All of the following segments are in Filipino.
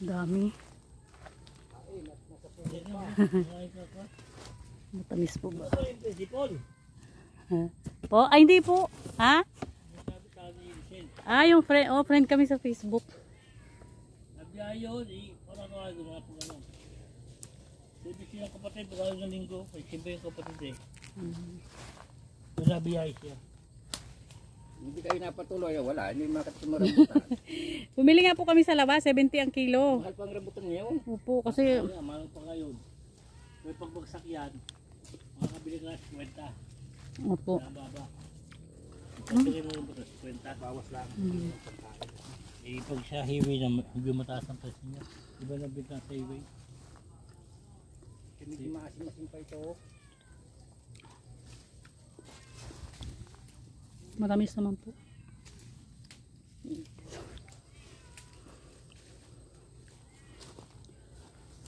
Dami. Matamis po ba? Po? Ay, hindi po. Ha? Ah, yung friend. Oh, friend kami sa Facebook. Nabiyayo, parang ako nga po gano'n. Sabi siya ng kapatid, baka ng linggo. Ay, siyempre yung kapatid eh. Nabiyayo siya. Hindi kayo napatuloy, wala. Hindi makatapos mo rambutan. Bumili nga po kami sa labas, 70 ang kilo. Mahal pang rambutan ngayon. Opo, kasi... Mahal pa ngayon. May pagbagsak yan, makakabili ka na 50. Opo. Baba. Pagkakili mo yung butas, 50. Bawas lang. Eh, pag sa highway na medyo mataas ang presyo niya, iba na bigla sa highway. Hindi maasim-asim pa ito. Matamis naman po.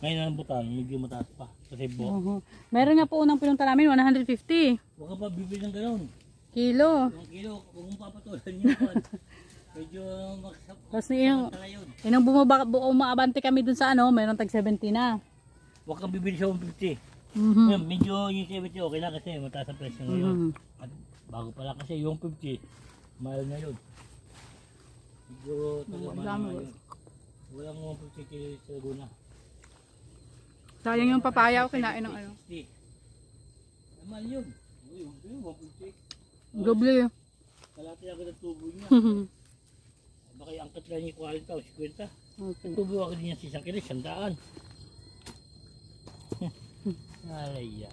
Ngayon ang butan, medyo mataas pa. Kasi Meron nga po unang pinunta namin, 150 huwag ka pa bibili ng gano'n. kilo. Yung kilo, huwag mong papatulan yun. Medyo makasap. Tapos yung umaabante kami dun sa ano, meron tag 70 na. Huwag kang bibili sa 150. Ngayon, medyo yung 70 okay lang kasi mataas ang presyo ngayon. At bago pala kasi yung 50, mahal na yun. Medyo tagamana na yun. Walang 150 kilo sa Laguna. Sayang yung papaya ko kinain ng ano. 60. Mahal yun. Yung 150. Doble. Kalati agad ang tubo niya. Baka yung angkat lang yung 40 o 50. Ang tubo ako din yan sa isang kilo, 100. Alay,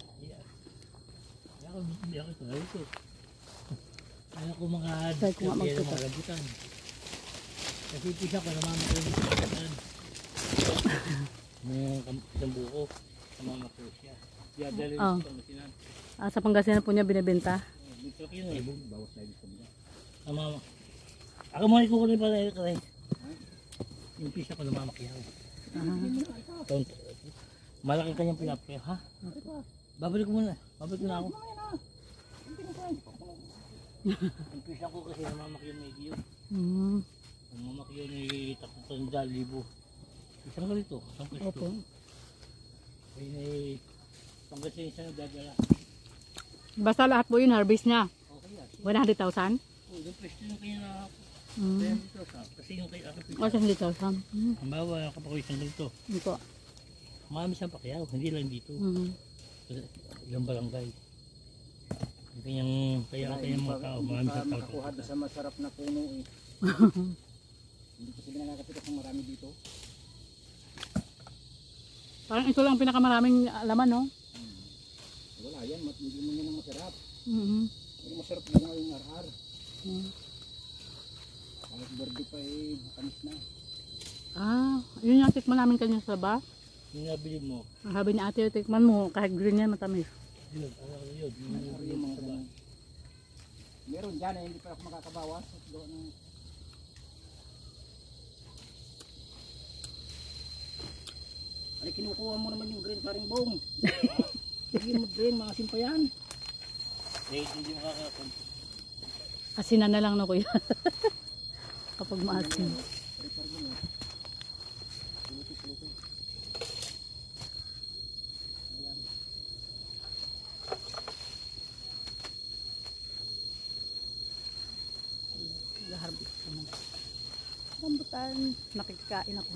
Ako hindi ako ito. Ayaw ko mga rambutan. Kasi pisa ko namamakulit sa rambutan. Isang buko, namamakulit siya. Diadalin sa Pangasinan. Sa Pangasinan po niya binibenta. Dito kayo na bawas na dito nila. Ako mga ikukunin pa na ito. Yung pisa ko namamakyaw. Malaki kanyang pinapakyaw, ha? Babalik ko muna. Babalik ko na ako. Yung pisa ko kasi namamakyaw na igiyo. Namamakyaw na 300,000. Isang ganito, isang pwesto. Kaya na Pangasinan siya nagdadala. Basta lahat po yun, harvest niya. Okay yan. 100,000? Yung pwesto yung kanya na kaya dito sa. Kasi yung kay aking pwesto. 100,000. Ang bawa kapag isang ganito. Ito. Marami siyang pakyaw, hindi lang dito. Ilang barangay. Kaya mga tao, marami siyang tao. Makakuha sa masarap na puno eh. Hindi kasi nakakapitas ng marami dito. Parang ito lang pinakamaraming laman, no? Wala yan, hindi mo yan ang masarap. Yung masarap lang yung arar. Kahit berde pa eh, matamis na. Yun yung tikman namin kanina sa ba? Yung nabili mo. Sabi ni ate, tikman mo, kahit green yan, matamis. Yun. Yung mga ganun. Meron dyan eh, hindi pa ako makakabawas. Ay, kinukuha mo naman yung green paring bong. Sige mo green, maasim pa yan. Eh, hindi makakakunti. Asinan na lang na kuya. Kapag maasim. Harvest naman. Rambutan. Nakikain ako.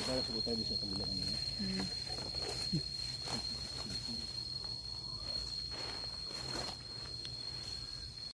Bawa sa tayo sa kabilang ano.